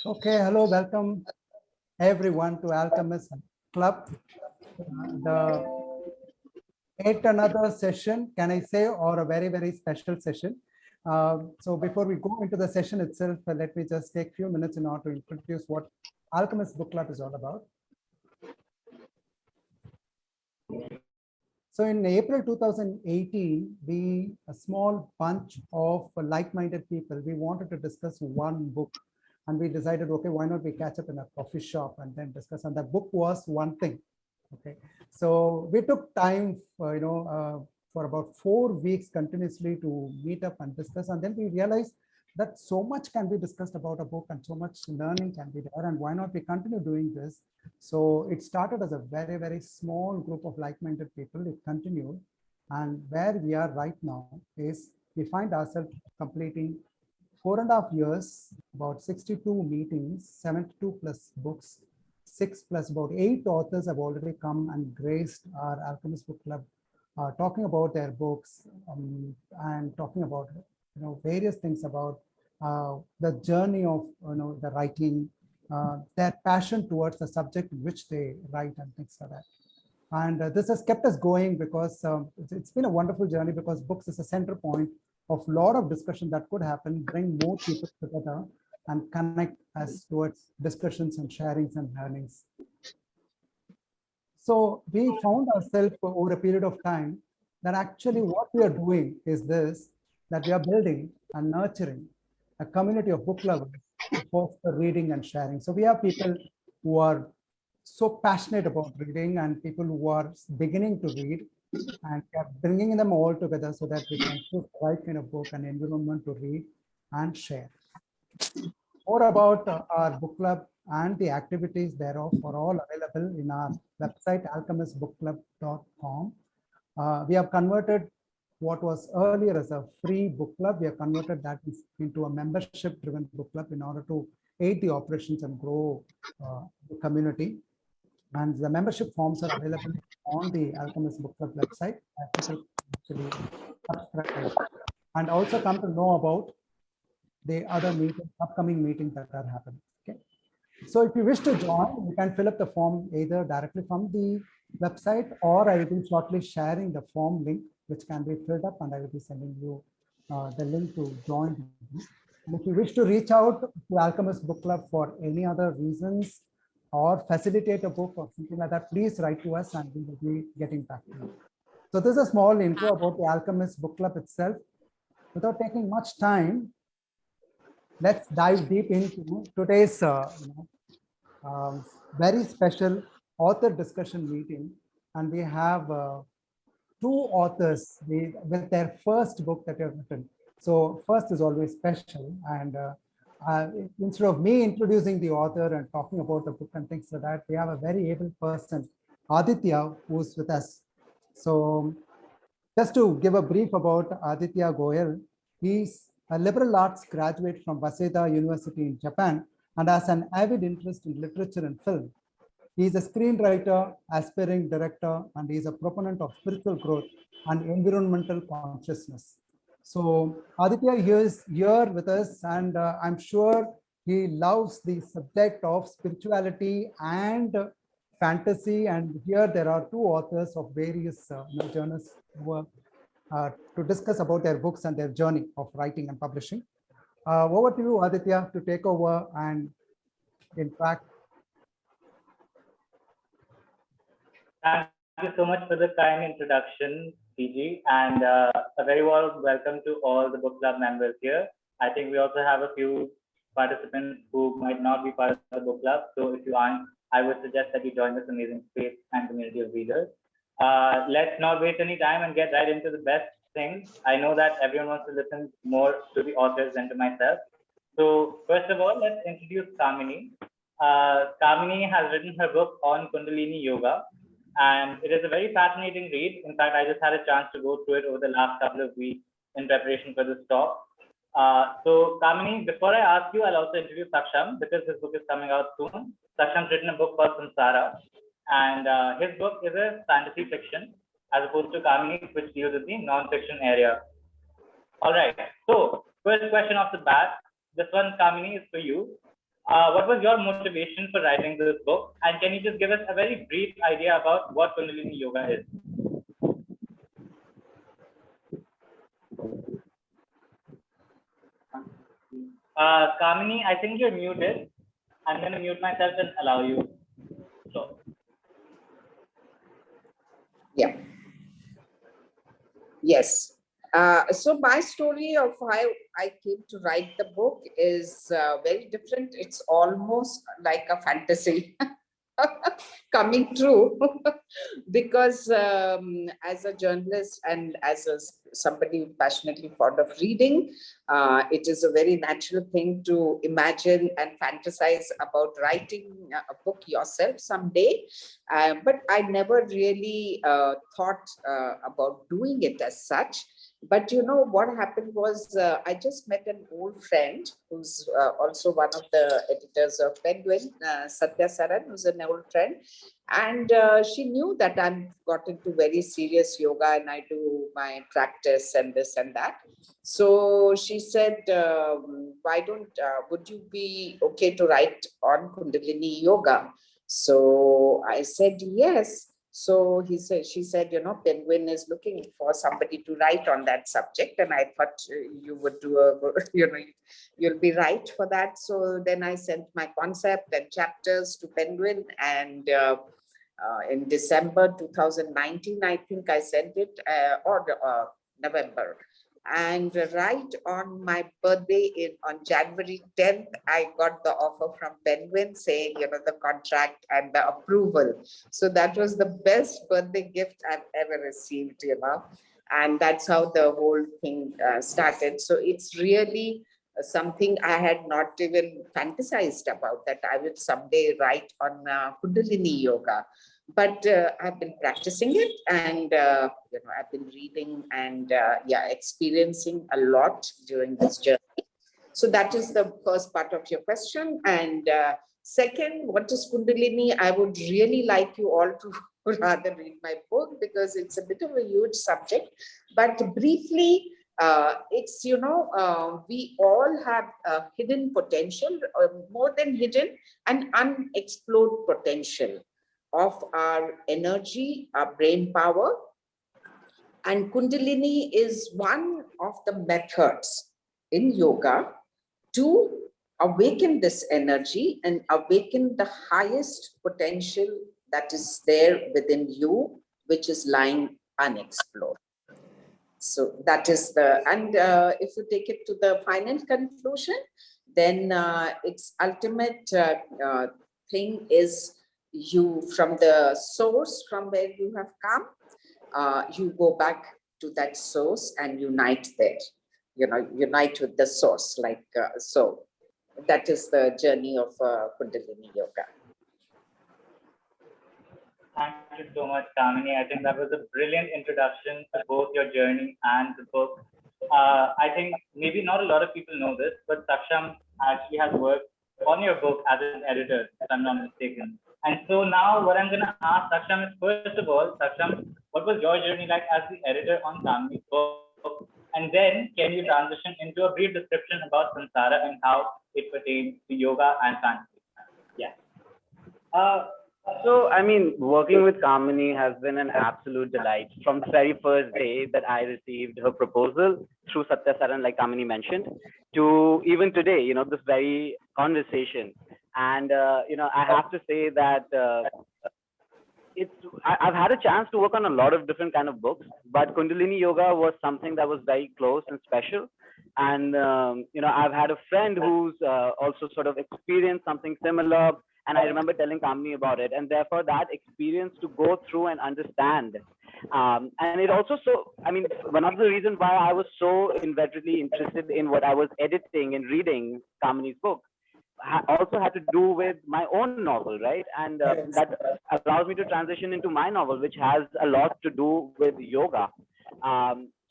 Okay, hello, welcome everyone to Alchemist Club. The yet another session, can I say, or a very, very special session. So before we go into the session itself, let me just take a few minutes in order to introduce what Alchemist Book Club is all about. So in April 2018, a small bunch of like-minded people, we wanted to discuss one book. And we decided, okay, why not we catch up in a coffee shop and then discuss? And the book was One Thing. Okay, so we took time, for about 4 weeks continuously to meet up and discuss. And then we realized that so much can be discussed about a book and so much learning can be there. And why not we continue doing this? So it started as a very, very small group of like-minded people. It continued. And where we are right now is we find ourselves completing 4.5 years, about 62 meetings, 72 plus books, 6 plus about 8 authors have already come and graced our Alchemist Book Club, talking about their books and talking about various things about the journey of the writing, their passion towards the subject in which they write and things like that. And this has kept us going because it's been a wonderful journey, because books is a center point of a lot of discussion that could happen, bring more people together and connect us towards discussions and sharings and learnings. So we found ourselves over a period of time that actually what we are doing is this, that we are building and nurturing a community of book lovers for reading and sharing. So we have people who are so passionate about reading and people who are beginning to read, and we are bringing them all together so that we can put the right kind of book and environment to read and share. More about our book club and the activities thereof are all available in our website, alchemistbookclub.com. We have converted what was earlier as a free book club. We have converted that into a membership-driven book club in order to aid the operations and grow the community. And the membership forms are available on the Alchemist Book Club website. People actually subscribe and also come to know about the other upcoming meetings that are happening. Okay. So if you wish to join, you can fill up the form either directly from the website, or I will be shortly sharing the form link, which can be filled up, and I will be sending you the link to join. And if you wish to reach out to Alchemist Book Club for any other reasons, or facilitate a book or something like that, please write to us and we will be getting back to you. So this is a small intro about the Alchemist Book Club itself. Without taking much time, let's dive deep into today's very special author discussion meeting. And we have 2 authors with their first book that they have written. So first is always special, and instead of me introducing the author and talking about the book and things like that, we have a very able person, Aditya, who's with us. So just to give a brief about Aditya Goyal, he's a liberal arts graduate from Waseda University in Japan and has an avid interest in literature and film. He is a screenwriter, aspiring director, and he is a proponent of spiritual growth and environmental consciousness. So Aditya is here with us, and I'm sure he loves the subject of spirituality and fantasy. And here there are 2 authors of various journals who to discuss about their books and their journey of writing and publishing. Over to you, Aditya, to take over and in fact. Thank you so much for the kind introduction, PG, and a very warm welcome to all the book club members here. I think we also have a few participants who might not be part of the book club. So if you aren't, I would suggest that you join this amazing space and community of readers. Let's not waste any time and get right into the best things. I know that everyone wants to listen more to the authors than to myself. So first of all, let's introduce Kamini. Kamini has written her book on Kundalini Yoga, and it is a very fascinating read. In fact, I just had a chance to go through it over the last couple of weeks in preparation for this talk. So Kamini, before I ask you, I'll also introduce Saksham because his book is coming out soon. Saksham's written a book called Samsara, and his book is a fantasy fiction as opposed to Kamini's, which deals with the non-fiction area. All right, so first question off the bat, this one, Kamini, is for you. What was your motivation for writing this book? And can you just give us a very brief idea about what Kundalini Yoga is? Kamini, I think you're muted. I'm going to mute myself and allow you. So. Yeah. Yes. So my story of how I came to write the book is very different. It's almost like a fantasy coming true because as a journalist and as somebody passionately fond of reading, it is a very natural thing to imagine and fantasize about writing a book yourself someday. But I never really thought about doing it as such. But you know what happened was I just met an old friend who's also one of the editors of Penguin, Samsara, who's an old friend. And she knew that I'm got into very serious yoga and I do my practice and this and that. So she said, would you be okay to write on Kundalini yoga? So I said, yes. So she said, you know, Penguin is looking for somebody to write on that subject. And I thought you would you'll be right for that. So then I sent my concept and chapters to Penguin. And in December 2019, I think I sent it, or November. And right on my birthday on January 10th, I got the offer from Penguin saying, you know, the contract and the approval. So that was the best birthday gift I've ever received, you know. And that's how the whole thing started. So it's really something I had not even fantasized about, that I would someday write on Kundalini yoga. But I've been practicing it, and you know, I've been reading and experiencing a lot during this journey. So that is the first part of your question. And second, what is Kundalini? I would really like you all to rather read my book because it's a bit of a huge subject. But briefly, it's, you know, we all have hidden potential, more than hidden, and unexplored potential of our energy, our brain power. And Kundalini is one of the methods in yoga to awaken this energy and awaken the highest potential that is there within you, which is lying unexplored. So that is and if you take it to the final conclusion, then its ultimate thing is, you, from the source from where you have come, you go back to that source and unite there, you know, unite with the source, like so that is the journey of Kundalini yoga. Thank you so much, Kamini. I think that was a brilliant introduction to both your journey and the book. I think maybe not a lot of people know this, but Saksham actually has worked on your book as an editor, if I'm not mistaken. And so now what I'm going to ask Saksham is, first of all, Saksham, what was your journey like as the editor on Kamini's book? And then can you transition into a brief description about Samsara and how it pertains to yoga and fantasy? Yeah. So, I mean, working with Kamini has been an absolute delight from the very first day that I received her proposal through Satyasaran, like Kamini mentioned, to even today, you know, this very conversation. And, you know, I have to say that I've had a chance to work on a lot of different kind of books, but Kundalini Yoga was something that was very close and special. And, you know, I've had a friend who's also sort of experienced something similar. And I remember telling Kamini about it. And therefore, that experience to go through and understand. And it also, so, I mean, one of the reasons why I was so inveterately interested in what I was editing and reading Kamini's book also had to do with my own novel, right? And that allows me to transition into my novel, which has a lot to do with yoga.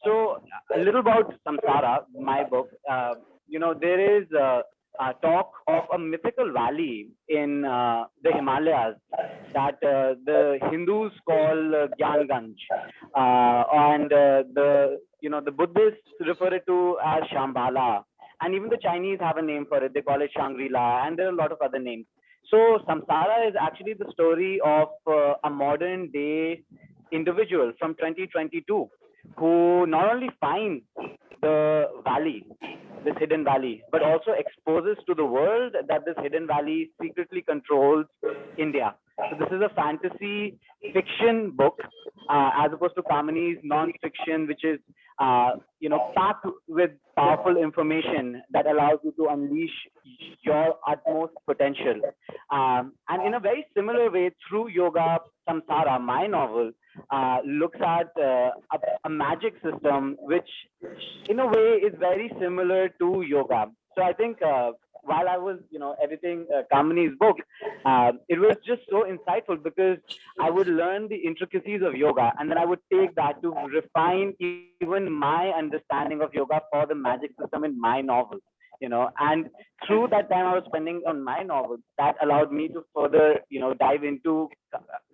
So a little about Samsara, my book. You know, there is talk of a mythical valley in the Himalayas that the Hindus call Gyanganj. And the Buddhists refer it to as Shambhala, and even the Chinese have a name for it. They call it Shangri-La, and there are a lot of other names. So Samsara is actually the story of a modern day individual from 2022 who not only finds the valley, this hidden valley, but also exposes to the world that this hidden valley secretly controls India. So this is a fantasy fiction book, as opposed to Kamini's non-fiction, which is packed with powerful information that allows you to unleash your utmost potential. And in a very similar way, through yoga, Samsara, my novel, looks at a magic system, which in a way is very similar to yoga. So I think while I was, editing Kamini's book, it was just so insightful because I would learn the intricacies of yoga, and then I would take that to refine even my understanding of yoga for the magic system in my novel. And through that time I was spending on my novel, that allowed me to further, dive into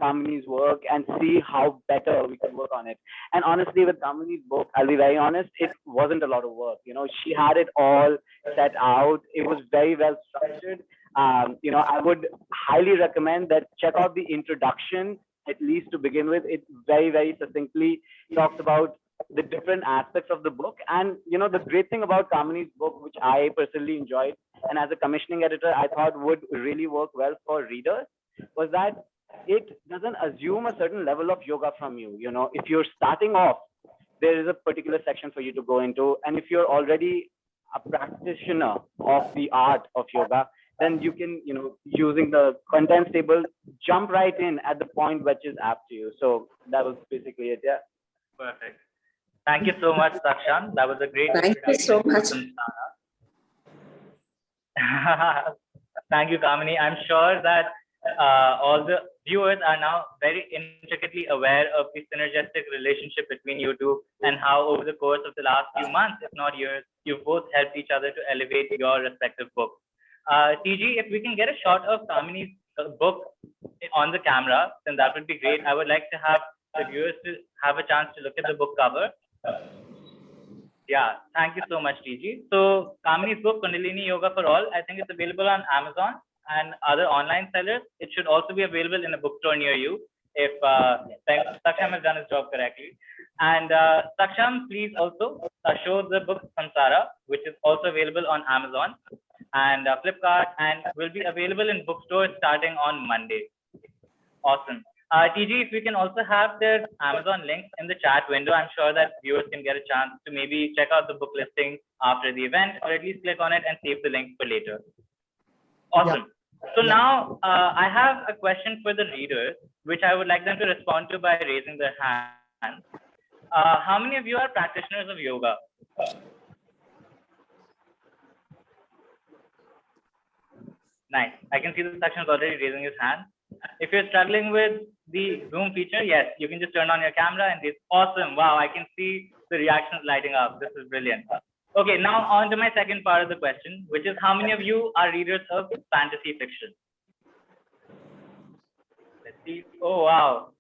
Kamini's work and see how better we could work on it. And honestly, with Kamini's book, I'll be very honest, it wasn't a lot of work. She had it all set out. It was very well structured. I would highly recommend that check out the introduction, at least to begin with. It very, very succinctly talks about the different aspects of the book. And the great thing about Kamini's book, which I personally enjoyed, and as a commissioning editor I thought would really work well for readers, was that it doesn't assume a certain level of yoga from you. If you're starting off, there is a particular section for you to go into, and if you're already a practitioner of the art of yoga, then you can, using the contents table, jump right in at the point which is apt to you. So that was basically it. Yeah. Perfect. Thank you so much, Saksham. That was a great Thank you so much. Thank you, Kamini. I'm sure that all the viewers are now very intricately aware of the synergistic relationship between you two, and how over the course of the last few months, if not years, you've both helped each other to elevate your respective books. TG, if we can get a shot of Kamini's book on the camera, then that would be great. I would like to have the viewers to have a chance to look at the book cover. Yeah, thank you so much, TG. So Kamini's book, Kundalini Yoga for All, I think it's available on Amazon and other online sellers. It should also be available in a bookstore near you if Saksham has done his job correctly. And Saksham, please also show the book Samsara, which is also available on Amazon and Flipkart, and will be available in bookstores starting on Monday. Awesome. TG, if we can also have the Amazon link in the chat window, I'm sure that viewers can get a chance to maybe check out the book listing after the event, or at least click on it and save the link for later. Awesome. Yeah. So now I have a question for the readers, which I would like them to respond to by raising their hands. How many of you are practitioners of yoga? Nice. I can see the Saksham is already raising his hand. If you're struggling with the Zoom feature, yes, you can just turn on your camera and it's awesome. Wow, I can see the reactions lighting up. This is brilliant. Okay, now on to my second part of the question, which is how many of you are readers of fantasy fiction? Let's see. Oh, wow.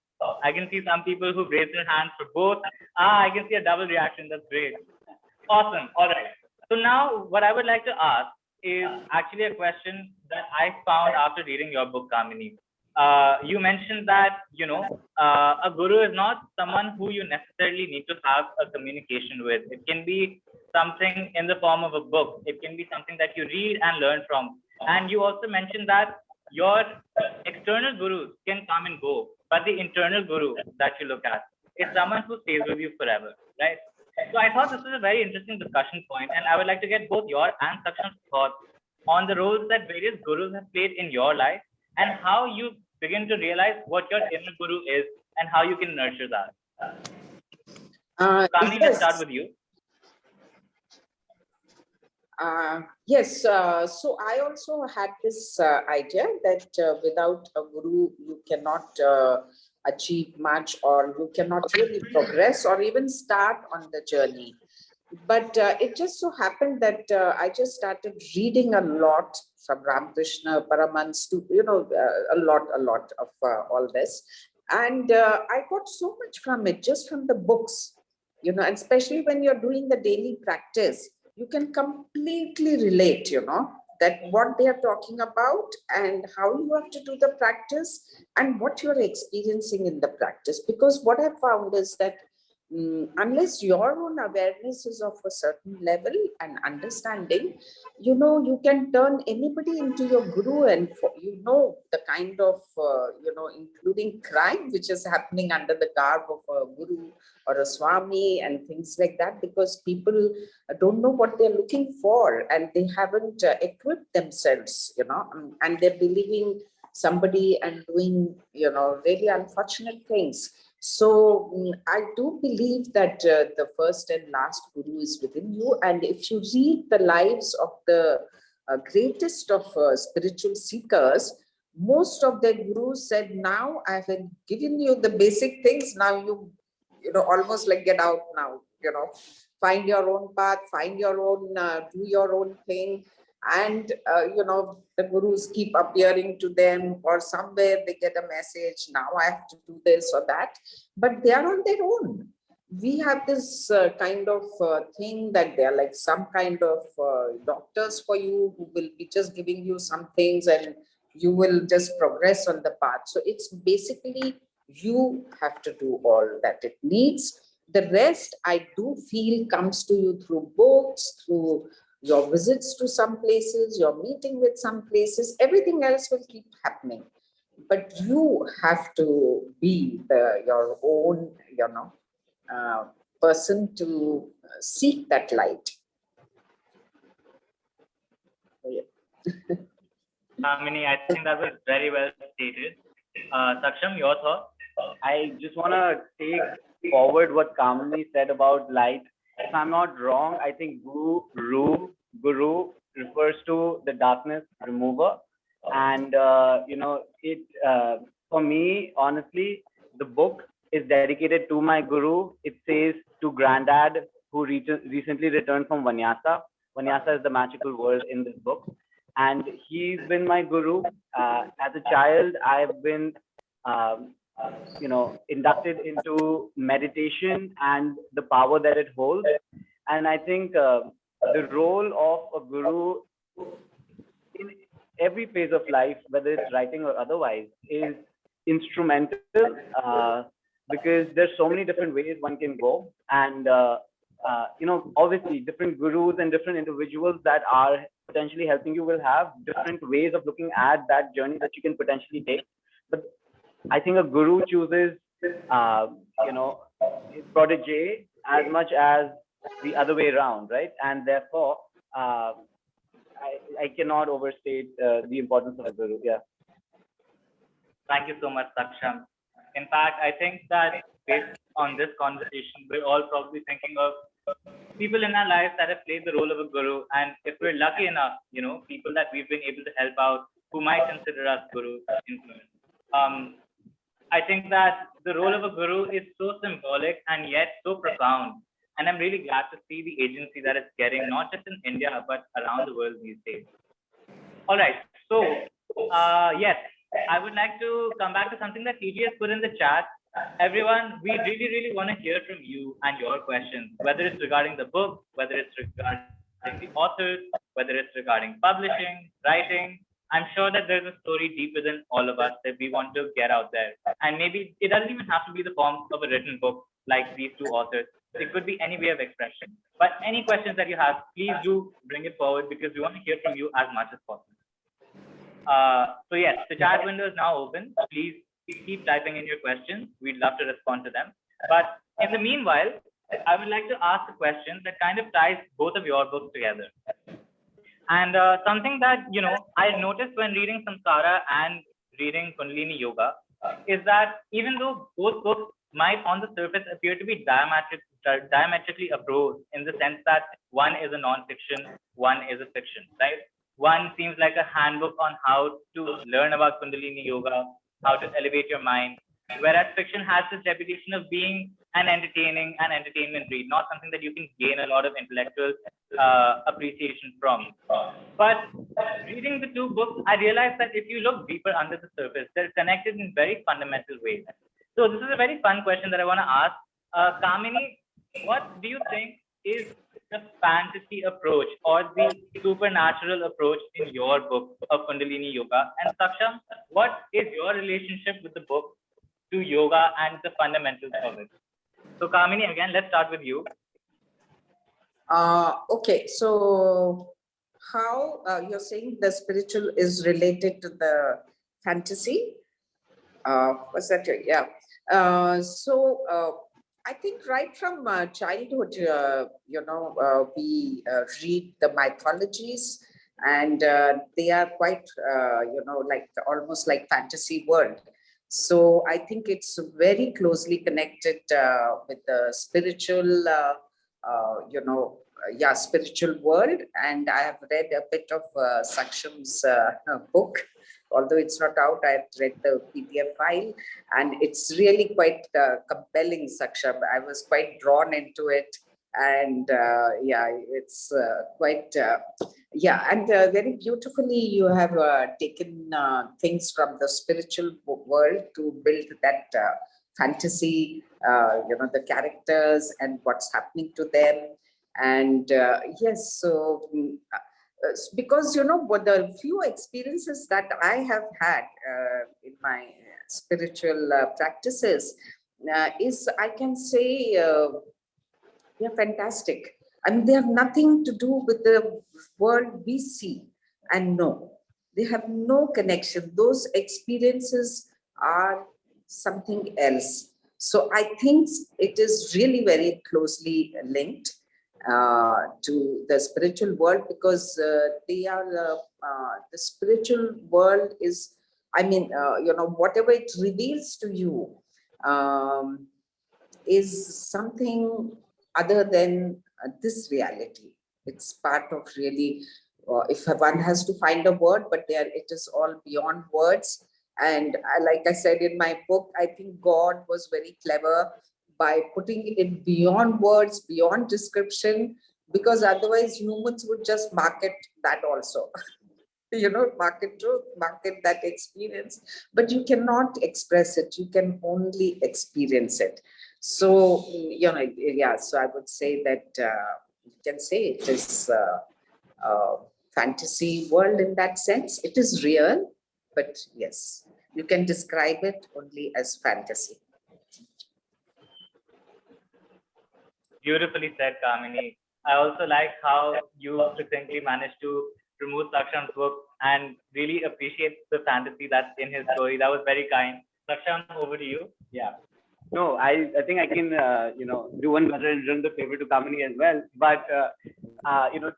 I can see some people who've raised their hands for both. I can see a double reaction. That's great. Awesome. All right. So now what I would like to ask is actually a question that I found after reading your book, Kamini. You mentioned that, a guru is not someone who you necessarily need to have a communication with. It can be something in the form of a book. It can be something that you read and learn from. And you also mentioned that your external gurus can come and go, but the internal guru that you look at is someone who stays with you forever, right? So I thought this was a very interesting discussion point, and I would like to get both your and Saksham's thoughts on the roles that various gurus have played in your life, and how you begin to realize what your inner guru is and how you can nurture that. Kamini, let's start with you. Yes, so I also had this idea that without a guru, you cannot achieve much, or you cannot really progress or even start on the journey. But it just so happened that I just started reading a lot from Ramakrishna, Paramans, to, a lot of all this. And I got so much from it, just from the books. you know, and especially when you're doing the daily practice, you can completely relate, you know, that what they are talking about and how you have to do the practice and what you're experiencing in the practice. Because what I found is that unless your own awareness is of a certain level and understanding, you know, you can turn anybody into your guru, and you know, the kind of, you know, including crime which is happening under the garb of a guru or a swami and things like that, because people don't know what they're looking for and they haven't equipped themselves, you know, and they're believing somebody and doing, you know, really unfortunate things. So I do believe that the first and last guru is within you. And if you read the lives of the greatest of spiritual seekers, most of their gurus said, now I have given you the basic things. Now you know, almost like get out now, you know, find your own path, find your own, do your own thing. And, you know, the gurus keep appearing to them, or somewhere they get a message, now I have to do this or that, but they are on their own. We have this kind of thing that they are like some kind of doctors for you who will be just giving you some things and you will just progress on the path. So it's basically you have to do all that it needs. The rest, I do feel, comes to you through books, through your visits to some places, your meeting with some places, everything else will keep happening. But you have to be your own, you know, person to seek that light. Oh, yeah. Kamini, I think that was very well stated. Saksham, your thoughts? I just want to take forward what Kamini said about light. If I'm not wrong, I think guru refers to the darkness remover. And, you know, it for me, honestly, the book is dedicated to my guru. It says to granddad, who recently returned from Vanyasa. Vanyasa is the magical word in this book. And he's been my guru. As a child, I've been you know, inducted into meditation and the power that it holds. And I think the role of a guru in every phase of life, whether it's writing or otherwise, is instrumental, because there's so many different ways one can go. And you know, obviously different gurus and different individuals that are potentially helping you will have different ways of looking at that journey that you can potentially take. But I think a guru chooses, you know, his protege as much as the other way around, right? And therefore, I cannot overstate the importance of a guru. Yeah. Thank you so much, Saksham. In fact, I think that based on this conversation, we're all probably thinking of people in our lives that have played the role of a guru. And if we're lucky enough, you know, people that we've been able to help out who might consider us gurus influence. I think that the role of a guru is so symbolic and yet so profound. And I'm really glad to see the agency that it's getting, not just in India, but around the world these days. All right. So, yes, I would like to come back to something that TG has put in the chat. Everyone, we really, really want to hear from you and your questions, whether it's regarding the book, whether it's regarding the authors, whether it's regarding publishing, writing. I'm sure that there's a story deep within all of us that we want to get out there. And maybe it doesn't even have to be the form of a written book like these two authors. It could be any way of expression. But any questions that you have, please do bring it forward, because we want to hear from you as much as possible. So yes, the chat window is now open. Please keep typing in your questions. We'd love to respond to them. But in the meanwhile, I would like to ask a question that kind of ties both of your books together. And something that, you know, I noticed when reading Samsara and reading Kundalini Yoga is that even though both books might on the surface appear to be diametrically opposed, in the sense that one is a non-fiction, one is a fiction, right? One seems like a handbook on how to learn about Kundalini Yoga, how to elevate your mind, whereas fiction has this reputation of being an entertainment read, not something that you can gain a lot of intellectual appreciation from. But reading the two books, I realized that if you look deeper under the surface, they're connected in very fundamental ways. So this is a very fun question that I want to ask. Kamini, what do you think is the fantasy approach or the supernatural approach in your book of Kundalini Yoga? And Saksham, what is your relationship with the book to yoga and the fundamentals of it? So Kamini, again, let's start with you. Okay, so how you're saying the spiritual is related to the fantasy? Was that right? Yeah. I think right from childhood, we read the mythologies, and they are quite, like almost like fantasy world. So I think it's very closely connected with the spiritual, spiritual world. And I have read a bit of Saksham's book. Although it's not out, I've read the PDF file, and it's really quite compelling, Saksham. I was quite drawn into it, and it's quite, and very beautifully you have taken things from the spiritual world to build that fantasy, the characters and what's happening to them. And yes, so because what the few experiences that I have had in my spiritual practices is, I can say, they're fantastic. I mean, they have nothing to do with the world we see and know. They have no connection. Those experiences are something else. So I think it is really very closely linked to the spiritual world, because they are the spiritual world is, whatever it reveals to you is something other than this reality. It's part of really, if one has to find a word, but there it is all beyond words. And like I said in my book, I think God was very clever by putting it beyond words, beyond description, because otherwise humans would just market that also. Market truth, market that experience, but you cannot express it. You can only experience it. So, so I would say that you can say it is a fantasy world in that sense. It is real, but yes, you can describe it only as fantasy. Beautifully said, Kamini. I also like how you succinctly managed to promote Saksham's book and really appreciate the fantasy that's in his story. That was very kind. Saksham, over to you. Yeah. No, I think I can, do one better and run the favor to Kamini as well. But,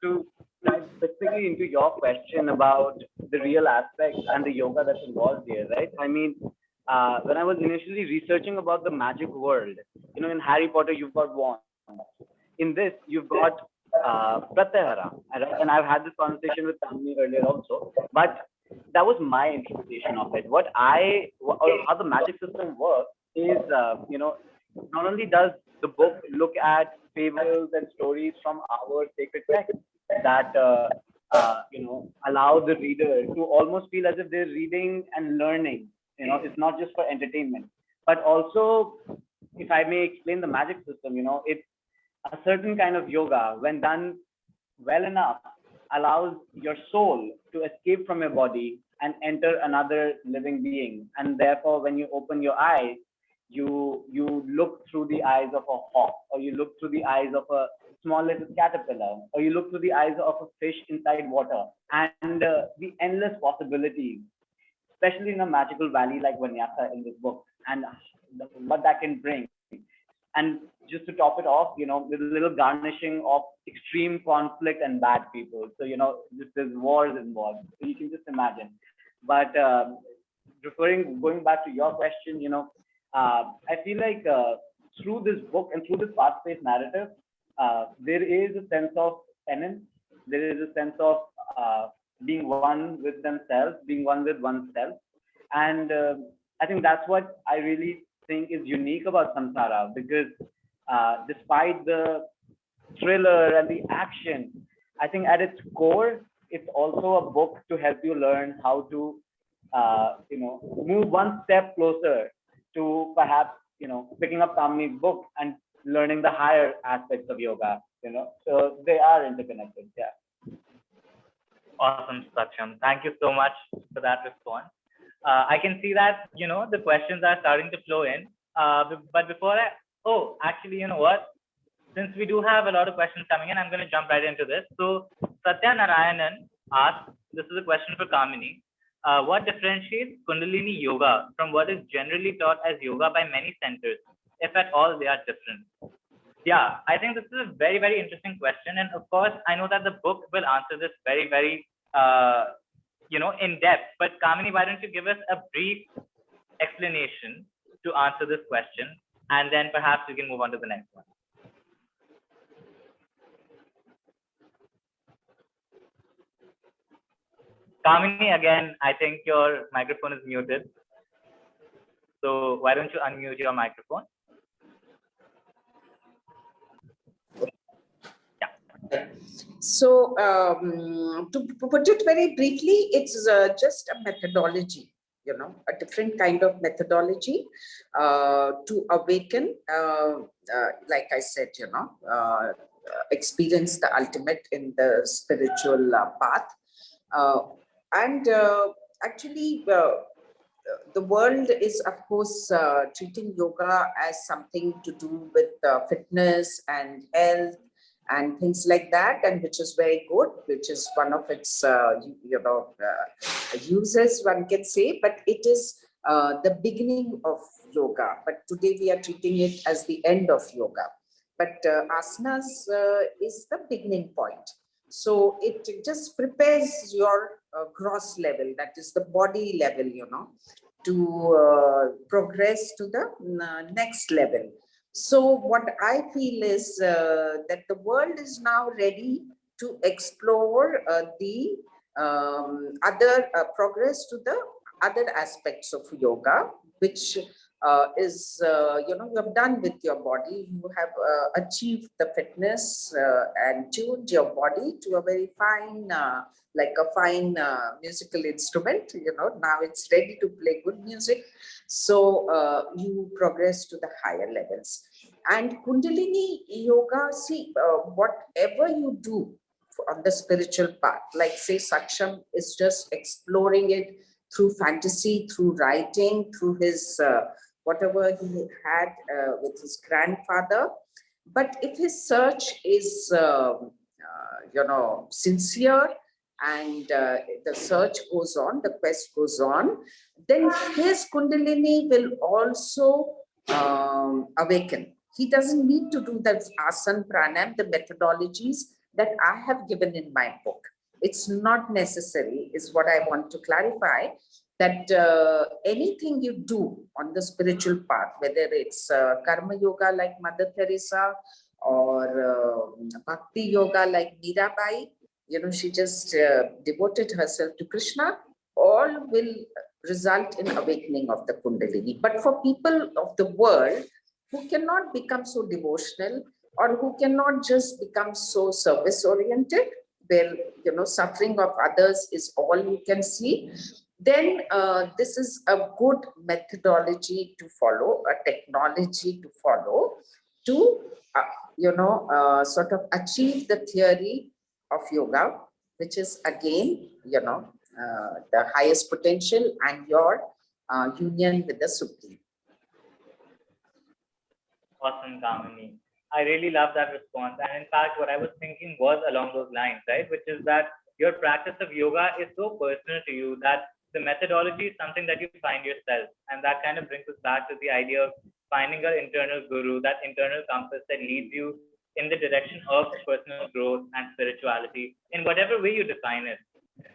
to dive specifically into your question about the real aspect and the yoga that's involved here, right? I mean, when I was initially researching about the magic world, in Harry Potter, you've got wands. In this, you've got Pratyahara, right? And I've had this conversation with Kamini earlier also, but that was my interpretation of it. Or how the magic system works is, not only does the book look at fables and stories from our sacred texts that, allow the reader to almost feel as if they're reading and learning. It's not just for entertainment, but also, if I may explain the magic system, it's a certain kind of yoga, when done well enough, allows your soul to escape from your body and enter another living being. And therefore, when you open your eyes, you look through the eyes of a hawk, or you look through the eyes of a small little caterpillar, or you look through the eyes of a fish inside water, and the endless possibilities, especially in a magical valley like Vanyasa in this book, and what that can bring. And just to top it off, with a little garnishing of extreme conflict and bad people. So, just there's wars involved. So you can just imagine. But going back to your question, I feel like through this book and through this fast-paced narrative, there is a sense of penance. There is a sense of being one with themselves, being one with oneself. And I think that's what I really think is unique about Samsara, because despite the thriller and the action, I think at its core, it's also a book to help you learn how to, move one step closer to perhaps, picking up Kamini's book and learning the higher aspects of yoga, so they are interconnected. Yeah. Awesome, Saksham. Thank you so much for that response. I can see that, the questions are starting to flow in. But before actually, you know what? Since we do have a lot of questions coming in, I'm going to jump right into this. So Satya Narayanan asked, this is a question for Kamini. What differentiates Kundalini yoga from what is generally taught as yoga by many centers, if at all they are different? Yeah, I think this is a very, very interesting question. And of course, I know that the book will answer this very, very, in depth. But Kamini, why don't you give us a brief explanation to answer this question? And then perhaps we can move on to the next one. Kamini, again, I think your microphone is muted. So why don't you unmute your microphone? Yeah. So to put it very briefly, it's just a methodology, a different kind of methodology to awaken, like I said, experience the ultimate in the spiritual path. And actually, the world is, of course, treating yoga as something to do with fitness and health and things like that, and which is very good, which is one of its, uses, one can say, but it is the beginning of yoga. But today we are treating it as the end of yoga. But asanas is the beginning point. So it just prepares your gross level, that is the body level, to progress to the next level. So what I feel is that the world is now ready to explore the other progress to the other aspects of yoga, which is, you have done with your body. You have achieved the fitness and tuned your body to a very fine, like a fine musical instrument. Now it's ready to play good music. So you progress to the higher levels. And Kundalini yoga, see, whatever you do on the spiritual path, like say Saksham is just exploring it through fantasy, through writing, through his whatever he had with his grandfather. But if his search is, sincere, and the search goes on, the quest goes on, then his Kundalini will also awaken. He doesn't need to do that asana pranayam, the methodologies that I have given in my book. It's not necessary, is what I want to clarify, that anything you do on the spiritual path, whether it's karma yoga like Mother Teresa, or bhakti yoga like Mirabai, she just devoted herself to Krishna, all will result in awakening of the Kundalini. But for people of the world who cannot become so devotional, or who cannot just become so service oriented, where suffering of others is all you can see, then this is a good methodology to follow, a technology to follow, to sort of achieve the theory of yoga, which is again the highest potential and your union with the Supreme. Awesome, Kamini. I really love that response. And in fact, what I was thinking was along those lines, right? Which is that your practice of yoga is so personal to you that the methodology is something that you find yourself. And that kind of brings us back to the idea of finding your internal guru, that internal compass that leads you in the direction of personal growth and spirituality in whatever way you define it.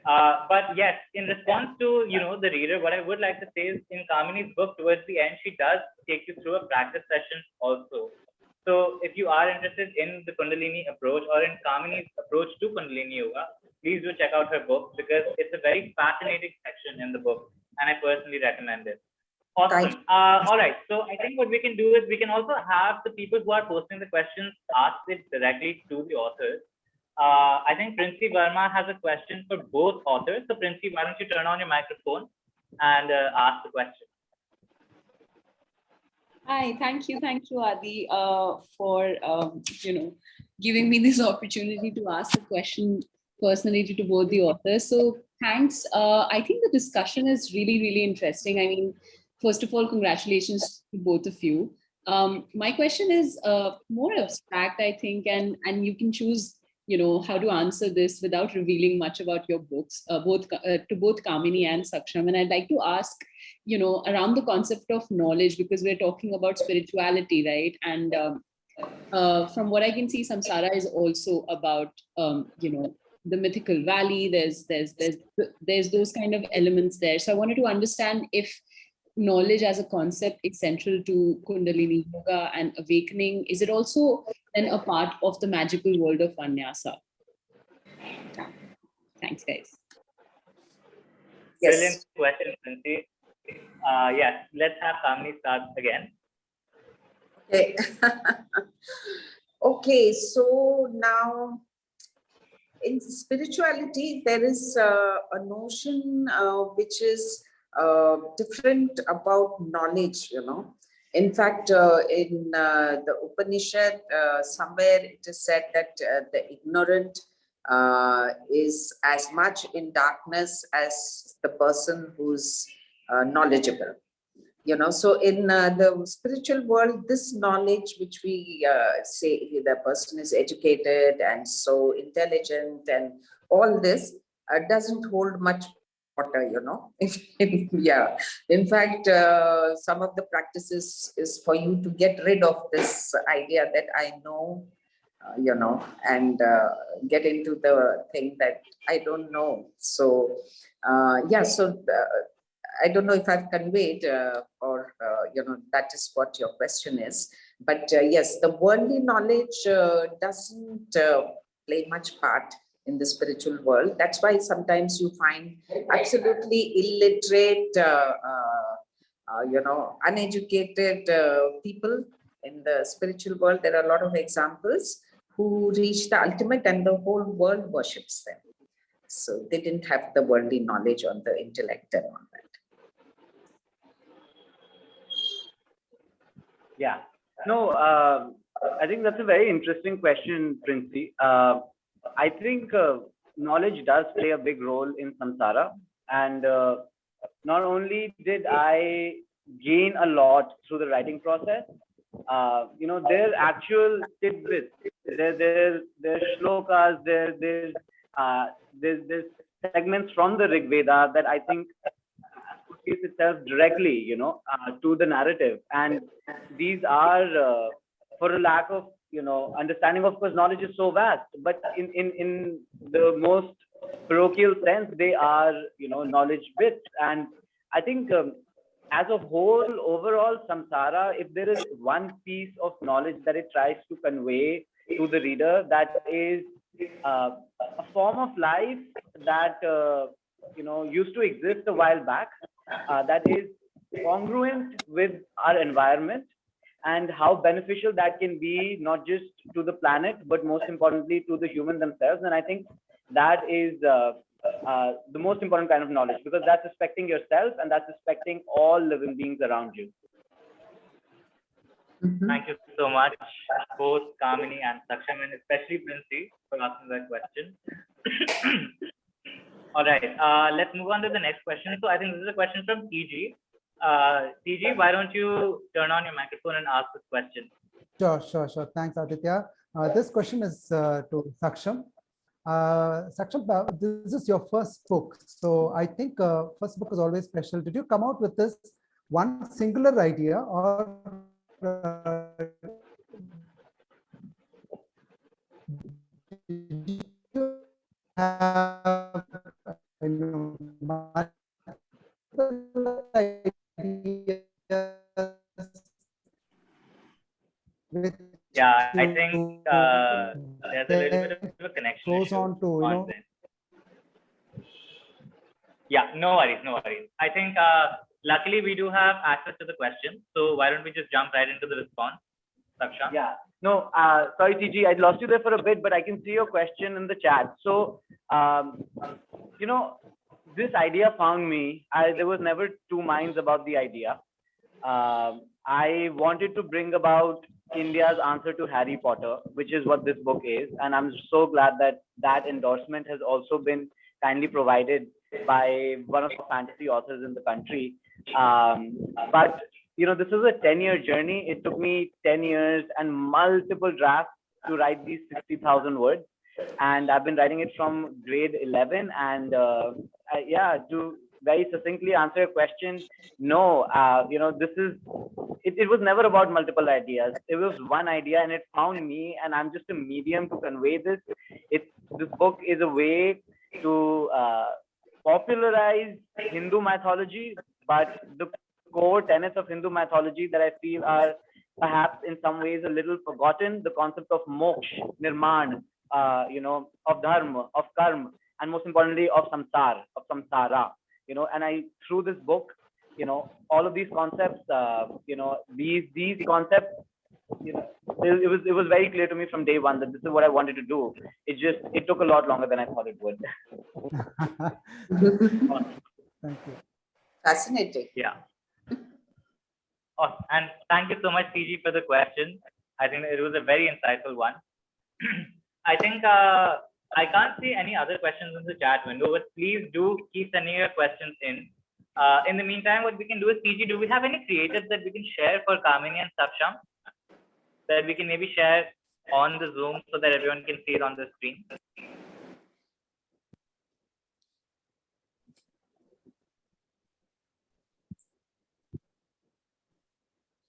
But yes, in response to the reader, what I would like to say is, in Kamini's book, towards the end, she does take you through a practice session also. So if you are interested in the Kundalini approach or in Kamini's approach to Kundalini yoga, please do check out her book, because it's a very fascinating section in the book, and I personally recommend it. Awesome. All right. So I think what we can do is we can also have the people who are posting the questions ask it directly to the authors. I think Princey Verma has a question for both authors. So Princey, why don't you turn on your microphone and ask the question? Hi, thank you, Adi, for giving me this opportunity to ask a question personally to both the authors. So thanks. I think the discussion is really, really interesting. I mean, first of all, congratulations to both of you. My question is more abstract, I think, and you can choose, how to answer this without revealing much about your books, to both Kamini and Saksham. And I'd like to ask, around the concept of knowledge, because we're talking about spirituality, right? And from what I can see, Samsara is also about, the mythical valley. There's those kind of elements there. So I wanted to understand if knowledge as a concept is central to Kundalini yoga and awakening. Is it also then a part of the magical world of Vanyasa? Thanks, guys. Yes. Brilliant question, Princy. Yes, let's have Kamini start again. Okay. Okay, so now in spirituality, there is a notion which is different about knowledge, In fact, in the Upanishad, somewhere it is said that the ignorant is as much in darkness as the person who's knowledgeable. So in the spiritual world, this knowledge which we say the person is educated and so intelligent and all this doesn't hold much water, Yeah. In fact, some of the practices is for you to get rid of this idea that I know, and get into the thing that I don't know. So, so I don't know if I've conveyed or, that is what your question is. But yes, the worldly knowledge doesn't play much part in the spiritual world. That's why sometimes you find absolutely illiterate, uneducated people in the spiritual world. There are a lot of examples who reach the ultimate and the whole world worships them. So they didn't have the worldly knowledge on the intellect and all that. Yeah. No, I think that's a very interesting question, Princey. I think knowledge does play a big role in Samsara. And not only did I gain a lot through the writing process, there are actual tidbits, there's shlokas, there's segments from the Rig Veda that I think associates itself directly, to the narrative. And these are, for a lack of, understanding, of course, knowledge is so vast, but in the most parochial sense, they are, knowledge bits. And I think as a whole, overall, Samsara, if there is one piece of knowledge that it tries to convey to the reader, that is a form of life that, used to exist a while back, that is congruent with our environment, and how beneficial that can be, not just to the planet, but most importantly to the human themselves. And I think that is the most important kind of knowledge, because that's respecting yourself and that's respecting all living beings around you. Thank you so much, both Kamini and Saksham, and especially Princey, for asking that question. All right, let's move on to the next question. So I think this is a question from TG. TG, why don't you turn on your microphone and ask this question? Sure. Thanks, Aditya. This question is to Saksham. Saksham, this is your first book. So I think first book is always special. Did you come out with this one singular idea, or did you have multiple ideas which Yeah, I think there's a little bit of a connection goes issue on to, Yeah, no worries. I think luckily we do have access to the question. So why don't we just jump right into the response, Saksham? Yeah. No, sorry, TG, I lost you there for a bit, but I can see your question in the chat. So, this idea found me. There was never two minds about the idea. I wanted to bring about India's answer to Harry Potter, which is what this book is. And I'm so glad that that endorsement has also been kindly provided by one of the fantasy authors in the country. But, this is a 10-year journey. It took me 10 years and multiple drafts to write these 60,000 words. And I've been writing it from grade 11. And to very succinctly answer your question, no, it was never about multiple ideas. It was one idea and it found me, and I'm just a medium to convey this. This book is a way to popularize Hindu mythology, but the core tenets of Hindu mythology that I feel are perhaps in some ways a little forgotten, the concept of moksha, nirman, of dharma, of karma, and most importantly of samsara. And through this book, all of these concepts, these concepts, it was very clear to me from day one that this is what I wanted to do. It took a lot longer than I thought it would. Thank you. Fascinating. Yeah. Awesome. And thank you so much, CG, for the question. I think it was a very insightful one. I think I can't see any other questions in the chat window, but please do keep sending your questions in. In the meantime, what we can do is, CG, do we have any creatives that we can share for Kamini and Saksham that we can maybe share on the Zoom so that everyone can see it on the screen?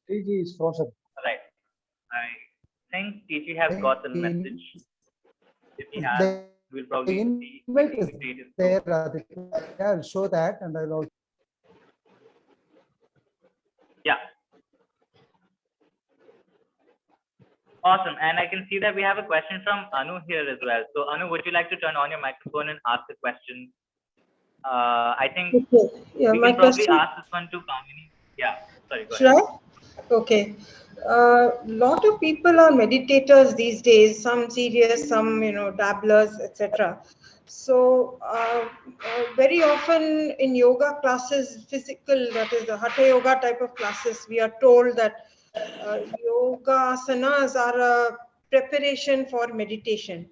TG is frozen. Right. I think TG has got the message. If he has, we'll probably see. Invite is there. I'll show that, and I'll also. Yeah. Awesome. And I can see that we have a question from Anu here as well. So Anu, would you like to turn on your microphone and ask a question? I think Yeah, we my can probably question. ask this one to Kamini. Yeah, sorry, go Should ahead. I? Okay. Lot of people are meditators these days, some serious, some, dabblers, etc. So very often in yoga classes, physical, that is the hatha yoga type of classes, we are told that yoga asanas are a preparation for meditation.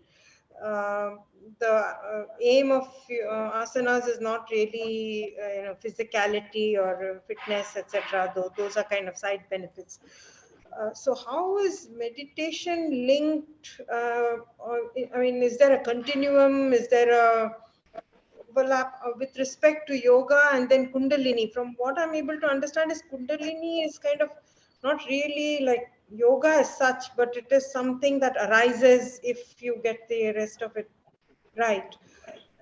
The aim of asanas is not really physicality or fitness, etc. Though those are kind of side benefits. So how is meditation linked? Is there a continuum? Is there a overlap with respect to yoga and then Kundalini? From what I'm able to understand is Kundalini is kind of not really like yoga as such, but it is something that arises if you get the rest of it right.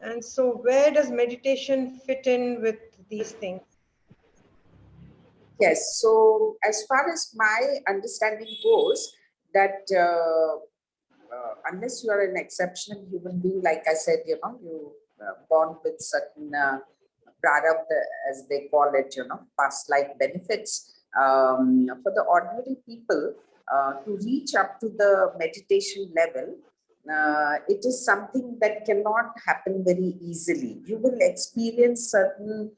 And so where does meditation fit in with these things? Yes, so as far as my understanding goes, that unless you are an exceptional human being, like I said, you born with certain prarabdha, as they call it, past life benefits. For the ordinary people to reach up to the meditation level, it is something that cannot happen very easily. You will experience certain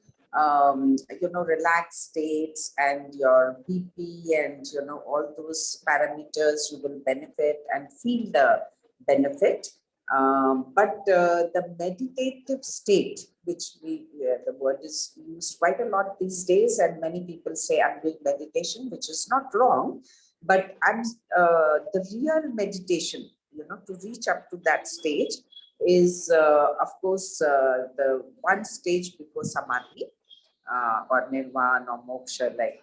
relaxed states, and your BP and all those parameters you will benefit and feel the benefit. But the meditative state, which the word is used quite a lot these days, and many people say I'm doing meditation, which is not wrong, but the real meditation, to reach up to that stage is, of course, the one stage before samadhi, or nirvana or moksha, like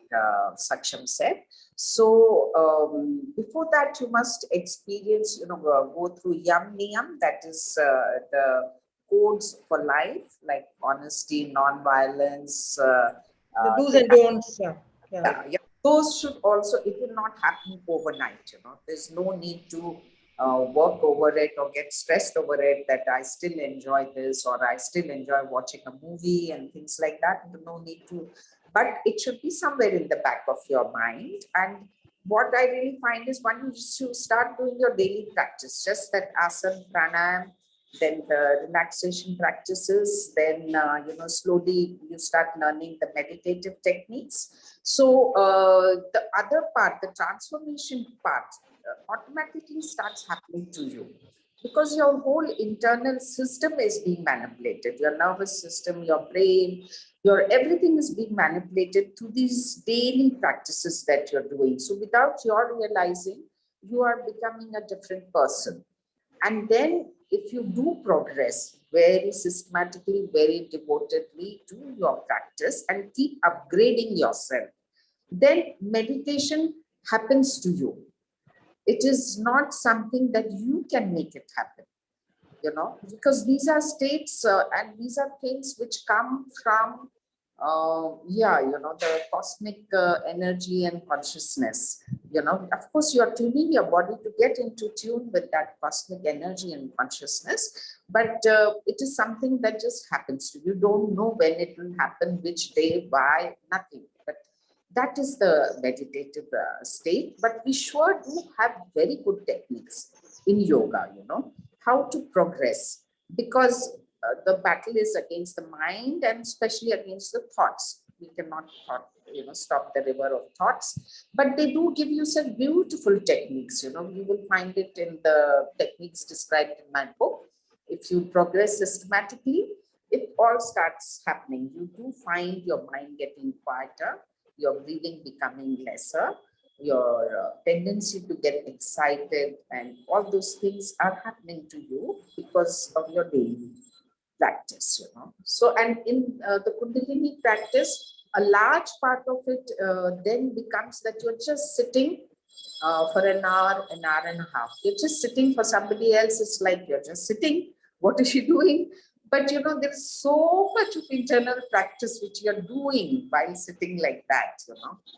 Saksham said. So before that, you must experience, go through yam niyam, that is the codes for life, like honesty, non-violence. The do's and don'ts. Yeah. Those should also, it will not happen overnight. There's no need to work over it or get stressed over it, that I still enjoy this or I still enjoy watching a movie and things like that. No need to, but it should be somewhere in the back of your mind. And what I really find is, one, you start doing your daily practice, just that asana, pranayam, then the relaxation practices, then, slowly you start learning the meditative techniques. So the other part, the transformation part, automatically starts happening to you, because your whole internal system is being manipulated. Your nervous system, your brain, your everything is being manipulated through these daily practices that you're doing. So without your realizing, you are becoming a different person. And then if you do progress very systematically, very devotedly, do your practice and keep upgrading yourself, then meditation happens to you. It is not something that you can make it happen, because these are states and these are things which come from, the cosmic energy and consciousness. Of course, you are tuning your body to get into tune with that cosmic energy and consciousness, but it is something that just happens to you. You don't know when it will happen, which day, why, nothing. But that is the meditative state. But we sure do have very good techniques in yoga, how to progress, because the battle is against the mind and especially against the thoughts. We cannot stop the river of thoughts, but they do give you some beautiful techniques. You will find it in the techniques described in my book. If you progress systematically, it all starts happening. You do find your mind getting quieter, your breathing becoming lesser, your tendency to get excited, and all those things are happening to you because of your daily practice. So, and in the Kundalini practice, a large part of it then becomes that you're just sitting for an hour and a half. You're just sitting. For somebody else, it's like you're just sitting. What is she doing? But there's so much of internal practice which you're doing while sitting like that.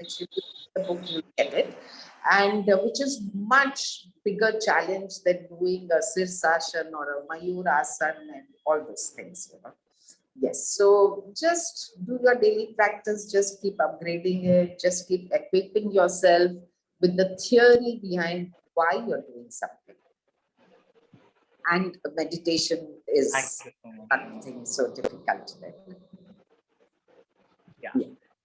If you read the book, you'll get it. And which is much bigger challenge than doing a Sirsasana or a Mayurasana and all those things. Yes, so just do your daily practice, just keep upgrading it, just keep equipping yourself with the theory behind why you're doing something. And meditation is nothing so difficult. Yeah.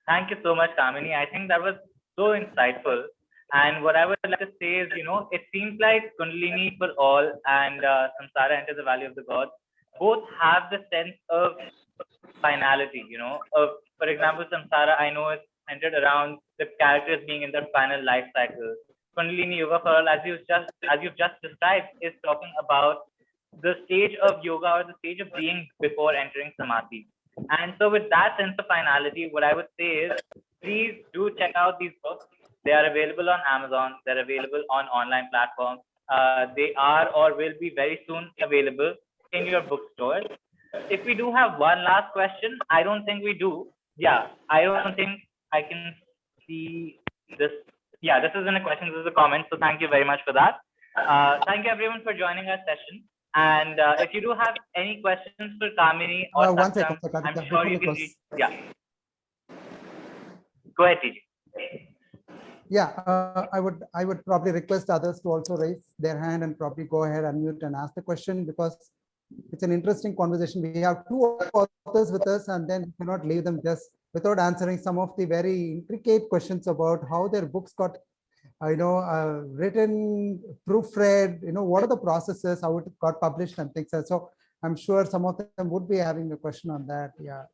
Thank you so much, Kamini. I think that was so insightful. And what I would like to say is, it seems like Kundalini for all and Samsara Enter the Valley of the Gods both have the sense of finality, for example, Samsara, I know, is centered around the characters being in their final life cycle. Kundalini Yoga for all, as you've just described, is talking about the stage of yoga or the stage of being before entering samadhi. And so with that sense of finality, what I would say is, please do check out these books. They are available on Amazon. They're available on online platforms. They are or will be very soon available in your bookstores. If we do have one last question, I don't think we do. Yeah, I don't think I can see this. Yeah, this isn't a question, this is a comment. So thank you very much for that. Thank you everyone for joining our session. And if you do have any questions for Kamini or Saksham, I'm sure you can reach. Yeah. Go ahead, TJ. Yeah, I would probably request others to also raise their hand and probably go ahead, unmute and ask the question, because it's an interesting conversation. We have two authors with us, and then we cannot leave them just without answering some of the very intricate questions about how their books got, written, proofread, what are the processes, how it got published and things. So I'm sure some of them would be having a question on that. Yeah,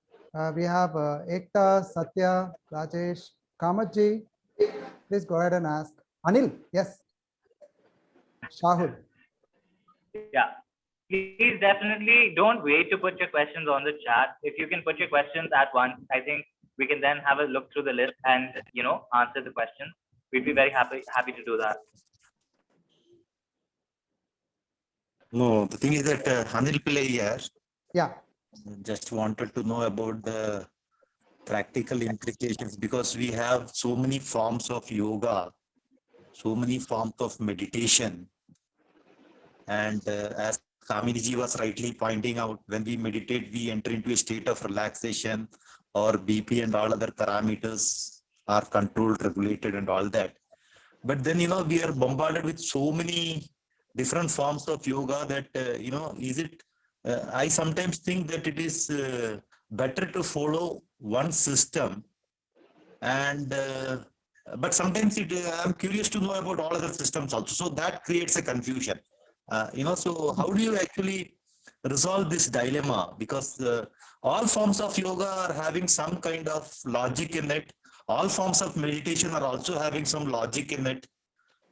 we have Ekta, Satya, Rajesh, Kamaji. Please go ahead and ask. Anil, yes. Shahul. Yeah. Please definitely don't wait to put your questions on the chat. If you can put your questions at once, I think we can then have a look through the list and answer the questions. We'd be very happy to do that. No, the thing is that Anil Pillai here. Yeah. Just wanted to know about the practical implications, because we have so many forms of yoga, so many forms of meditation. And as Kamini was rightly pointing out, when we meditate, we enter into a state of relaxation, or BP and all other parameters are controlled, regulated and all that. But then, we are bombarded with so many different forms of yoga that, is it, I sometimes think that it is better to follow one system and, but sometimes I'm curious to know about all other systems also. So that creates a confusion. So how do you actually resolve this dilemma? Because all forms of yoga are having some kind of logic in it. All forms of meditation are also having some logic in it.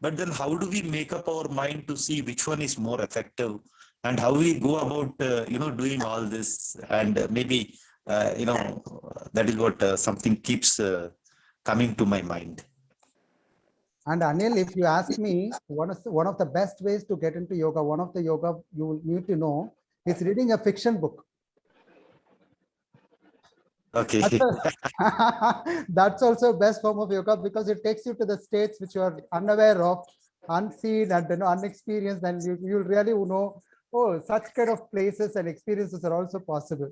But then how do we make up our mind to see which one is more effective and how we go about, doing all this? And maybe, that is what something keeps coming to my mind. And Anil, if you ask me, one of the best ways to get into yoga, one of the yoga you will need to know is reading a fiction book. Okay. That's also best form of yoga because it takes you to the states which you are unaware of, unseen and unexperienced, and you'll really know, oh, such kind of places and experiences are also possible.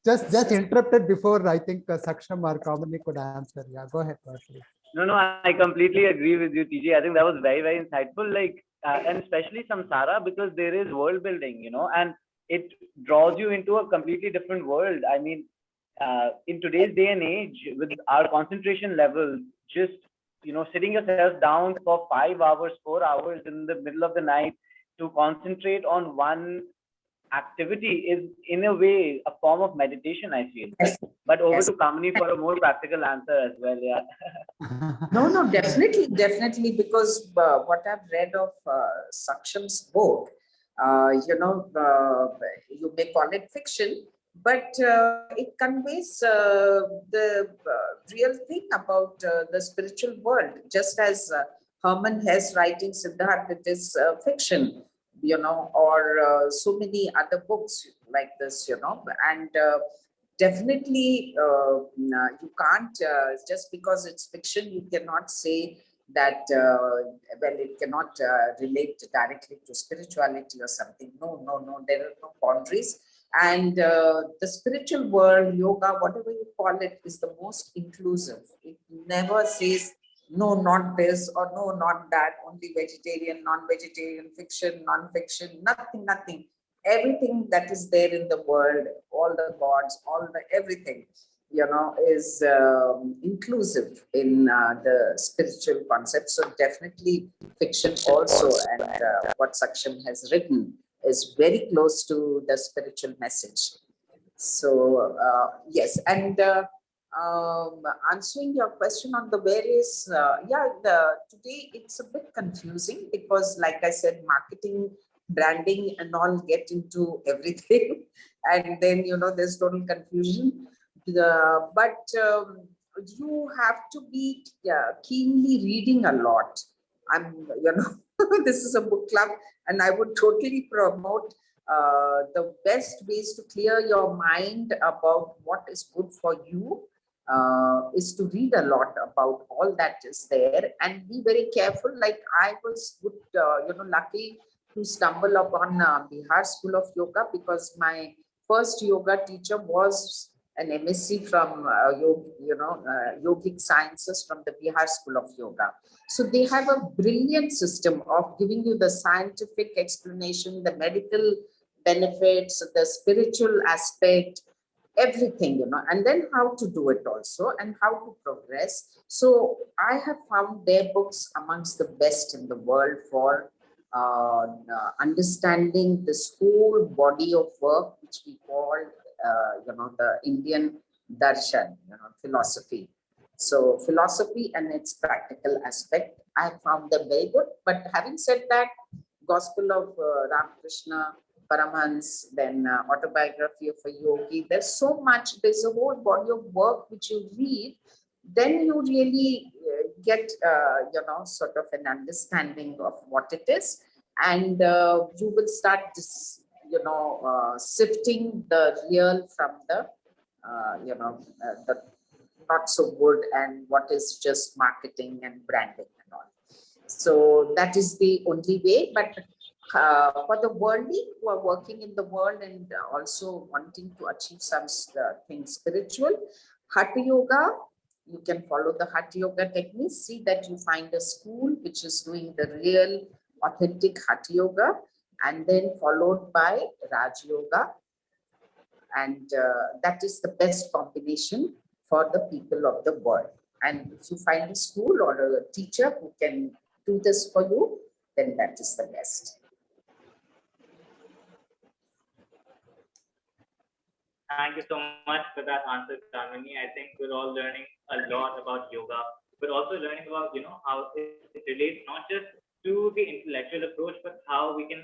Just interrupted before I think Saksham or Kamini could answer. Yeah, go ahead, please. No, I completely agree with you, TJ. I think that was very, very insightful. And especially Samsara, because there is world building, and it draws you into a completely different world. I mean, in today's day and age, with our concentration levels, just sitting yourself down for 5 hours, 4 hours in the middle of the night to concentrate on one activity is in a way a form of meditation, I feel. But over to Kamini for a more practical answer as well. Yeah. No, definitely, because what I've read of Saksham's book, you may call it fiction, but it conveys the real thing about the spiritual world, just as Herman Hesse writing Siddharth, it is fiction, or so many other books like this, and definitely you can't, just because it's fiction, you cannot say that, it cannot relate directly to spirituality or something. No, there are no boundaries. And the spiritual world, yoga, whatever you call it, is the most inclusive. It never says, no, not this, or no, not that, only vegetarian, non-vegetarian, fiction, non-fiction, nothing. Everything that is there in the world, all the gods, all the everything, is inclusive in the spiritual concept. So definitely fiction also, and what Saksham has written is very close to the spiritual message. So yes, and answering your question on the various, today it's a bit confusing because, like I said, marketing, branding and all get into everything. And then, there's total confusion. But you have to be keenly reading a lot. This is a book club, and I would totally promote the best ways to clear your mind about what is good for you is to read a lot about all that is there and be very careful. Like I was good, lucky to stumble upon Bihar School of Yoga, because my first yoga teacher was an MSc from yogic sciences from the Bihar School of Yoga. So they have a brilliant system of giving you the scientific explanation, the medical benefits, the spiritual aspect, everything, and then how to do it also and how to progress. So I have found their books amongst the best in the world for understanding this whole body of work, which we call, the Indian darshan, philosophy. So philosophy and its practical aspect, I found them very good. But having said that, Gospel of Ramakrishna Paramhans, then autobiography of a yogi, there's so much, there's a whole body of work which you read, then you really get, sort of an understanding of what it is. And you will start this, sifting the real from the, the not so good and what is just marketing and branding and all. So that is the only way. But for the worldly who are working in the world and also wanting to achieve some things spiritual, Hatha Yoga You can follow the Hatha Yoga techniques. See that you find a school which is doing the real authentic Hatha Yoga, and then followed by Raj Yoga. And that is the best combination for the people of the world. And if you find a school or a teacher who can do this for you, then that is the best. Thank you so much for that answer, Kamini. I think we're all learning a lot about yoga. We're also learning about, how it relates not just to the intellectual approach, but how we can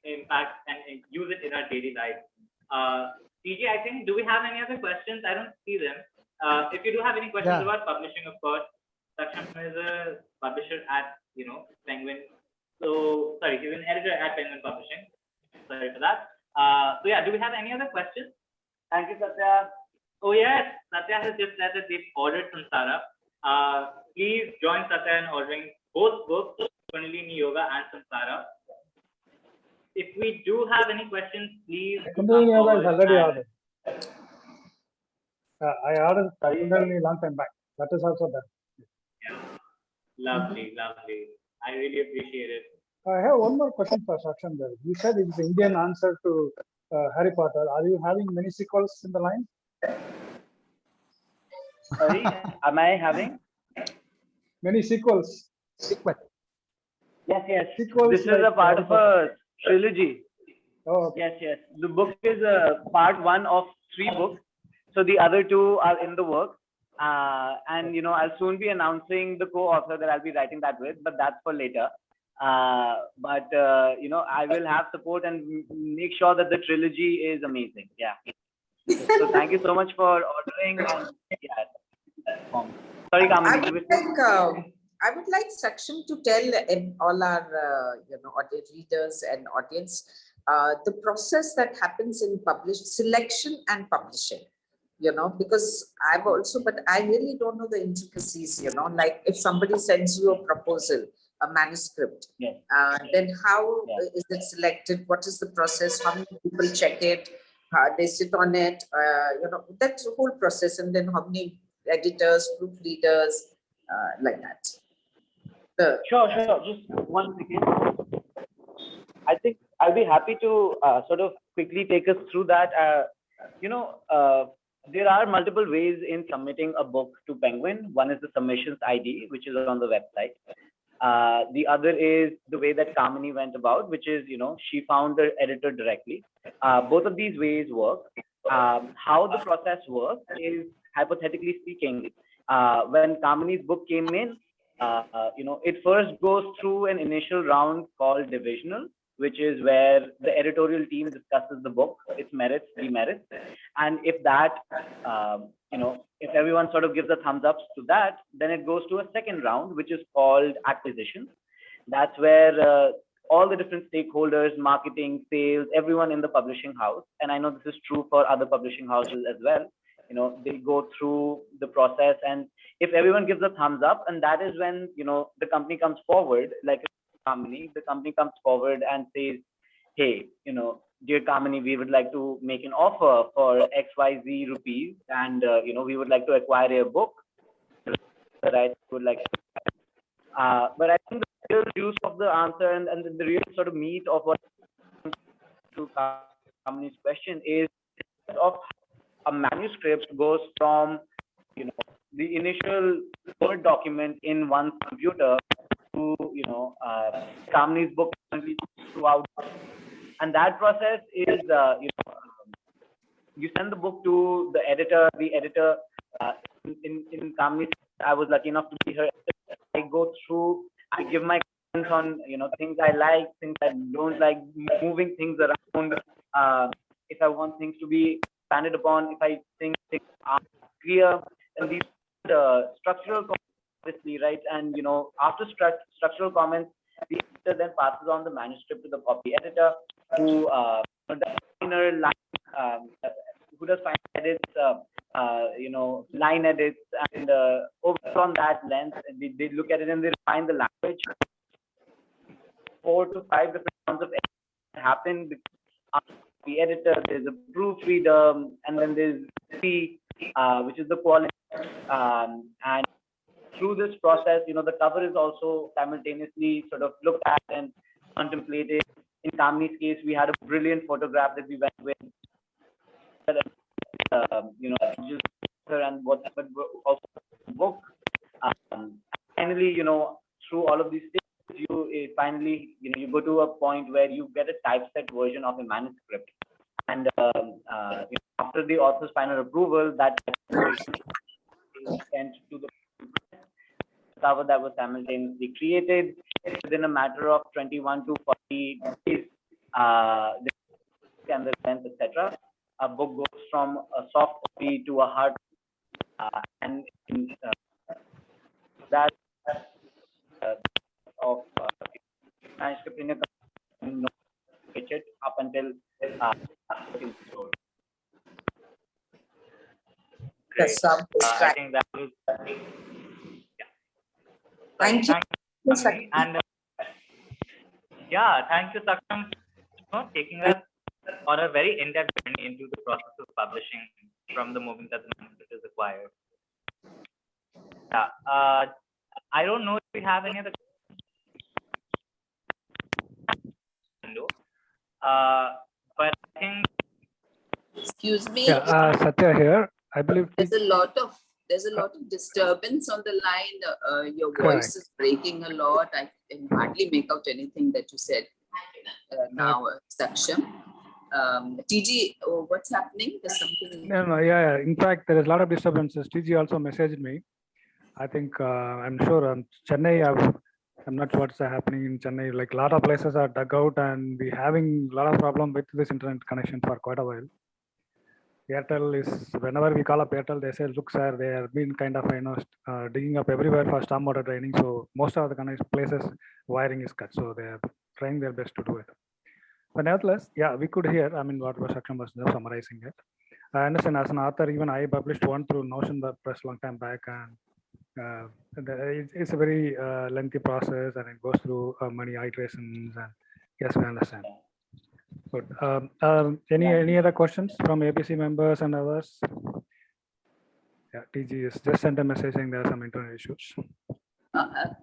impact and use it in our daily life. TJ, I think, do we have any other questions? I don't see them. If you do have any questions about publishing, of course, Saksham is a publisher at, Penguin. So, sorry, he's an editor at Penguin Publishing. Sorry for that. So yeah, do we have any other questions? Thank you, Satya. Oh yes, Satya has just said that they've ordered Samsara. Please join Satya in ordering both books, Kundalini Yoga and Samsara. If we do have any questions, please. Kundalini Yoga is already ordered. I ordered Kundalini a long time back. That is also done. Yeah. Lovely, lovely. I really appreciate it. I have one more question for Saksham Garg. You said it is the Indian answer to Harry Potter. Are you having many sequels in the line? Sorry, am I having Many sequels. Yes, yes. Sequels This is like a part Harry of a trilogy. Oh, okay. Yes, yes. The book is part 1 of 3 books. So the other 2 are in the works. And, I'll soon be announcing the co-author that I'll be writing that with, but that's for later. But I will have support and make sure that the trilogy is amazing. Yeah. So thank you so much for ordering. And, yeah. Sorry, Kamini. I would like Saksham to tell all our audience readers and audience the process that happens in selection and publishing. Because I've also, but I really don't know the intricacies. Like if somebody sends you a proposal, a manuscript, Yes. then how is it selected? What is the process? How many people check it? They sit on it. That's the whole process. And then how many editors, proofreaders, like that. Sure. Just one second. I think I'll be happy to sort of quickly take us through that. There are multiple ways in submitting a book to Penguin. One is the submissions ID, which is on the website. The other is the way that Kamini went about, which is, she found the editor directly. Both of these ways work. How the process works is, hypothetically speaking, when Kamini's book came in, it first goes through an initial round called divisional, which is where the editorial team discusses the book, its merits, demerits. And if that, if everyone sort of gives a thumbs up to that, then it goes to a second round, which is called acquisition. That's where all the different stakeholders, marketing, sales, everyone in the publishing house, and I know this is true for other publishing houses as well, they go through the process, and if everyone gives a thumbs up, and that is when, the company comes forward, like Kamini, the company comes forward and says, hey, dear Kamini, we would like to make an offer for XYZ rupees, and, we would like to acquire a book that I would like to. But I think the real juice of the answer and the real sort of meat of what to Kamini's question is of a manuscript goes from, the initial Word document in one's computer to, Kamini's book throughout. And that process is, you send the book to the editor. The editor, in Kamini's, I was lucky enough to be her editor. I go through, I give my comments on, things I like, things I don't like, moving things around. If I want things to be expanded upon, if I think things are clear, and these structural comments, obviously, right? And after structural comments, the editor then passes on the manuscript to the copy editor, who does finer line, who does fine edits, line edits, and over on that lens, they look at it and they refine the language. 4 to 5 different rounds of edits happen. The editor, there's a proofreader, and then there's the which is the quality And through this process, the cover is also simultaneously sort of looked at and contemplated. In Kamini's case, we had a brilliant photograph that we went with, just and what but also book. Finally, through all of these things, you finally, you go to a point where you get a typeset version of a manuscript. And after the author's final approval, that is sent to the cover that was simultaneously created within a matter of 21 to 40 days. And the length, etc. A book goes from a soft copy to a hard, and that of manuscript in a it up until great. I think that was Thank you. And thank you, Saksham, for taking us on a very in-depth journey into the process of publishing from the moment that the manuscript is acquired. I don't know if we have any other but I think. Excuse me. Satya here. I believe there's a lot of disturbance on the line. Your voice is breaking a lot. I can hardly make out anything that you said now, Saksham. TG, what's happening? There's something. No, yeah. In fact, there is a lot of disturbances. TG also messaged me. I think I'm sure Chennai. I'm not sure what's happening in Chennai. Like a lot of places are dug out, and we having a lot of problem with this internet connection for quite a while. Airtel is, whenever we call up Airtel, they say, look, sir, they have been kind of digging up everywhere for stormwater draining. So most of the places wiring is cut. So they are trying their best to do it. But nevertheless, we could hear. I mean, what Saksham was summarizing it. I understand as an author, even I published one through Notion Press long time back, and it's a very lengthy process, and it goes through many iterations. And yes, we understand. Good. Any other questions from APC members and others? Yeah, TG is just sent a message saying there are some internet issues.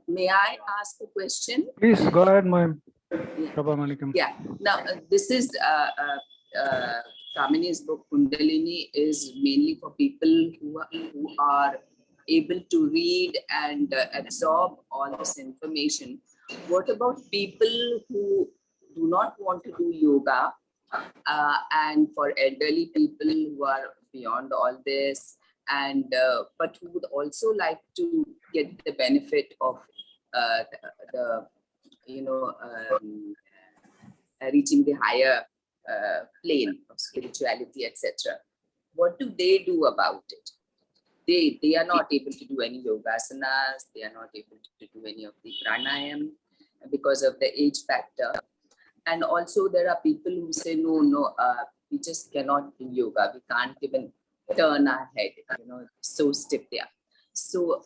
May I ask a question? Please go ahead, ma'am. Yeah. Now, this is Kamini's book, Kundalini, is mainly for people who are able to read and absorb all this information. What about people who do not want to do yoga, and for elderly people who are beyond all this, and but who would also like to get the benefit of reaching the higher plane of spirituality, etc. What do they do about it? They are not able to do any yogasanas. They are not able to do any of the pranayam because of the age factor. And also there are people who say, no, we just cannot do yoga. We can't even turn our head, so stiff there. So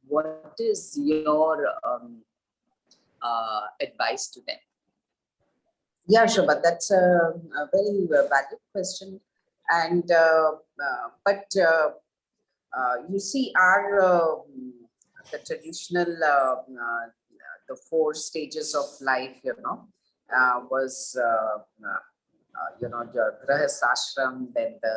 what is your advice to them? Yeah, Shobha, that's a very valid question. And you see, our the traditional the 4 stages of life, was the grahas ashram, then the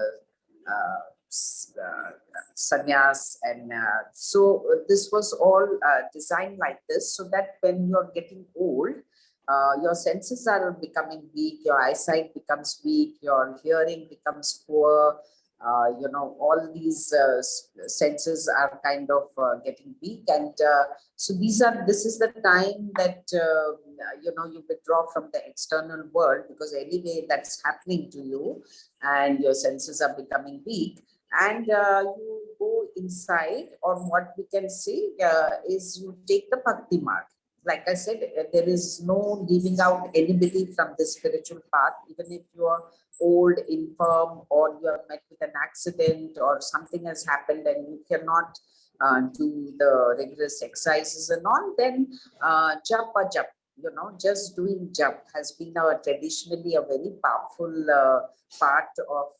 sannyas, and so this was all designed like this, so that when you're getting old, your senses are becoming weak, your eyesight becomes weak, your hearing becomes poor, all these senses are kind of getting weak, and so this is the time that you withdraw from the external world, because anyway that's happening to you, and your senses are becoming weak, and you go inside, or what we can say is you take the bhakti mark. Like I said, there is no leaving out anybody from the spiritual path, even if you are old, infirm, or you are met with an accident, or something has happened and you cannot do the rigorous exercises and all, then japa, just doing jap has been traditionally a very powerful part of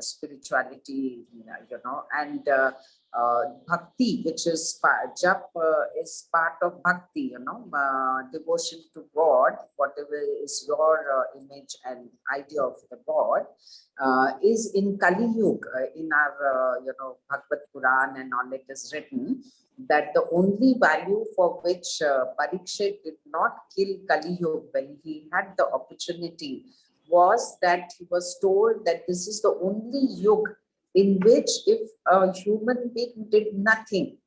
spirituality, and bhakti, which is jap is part of bhakti, devotion to God, whatever is your image and idea of the God, is in Kali Yuga, in our, Bhagavad Puran and all it is written, that the only value for which Parikshit did not kill Kali Yuga when he had the opportunity was that he was told that this is the only yuga in which if a human being did nothing,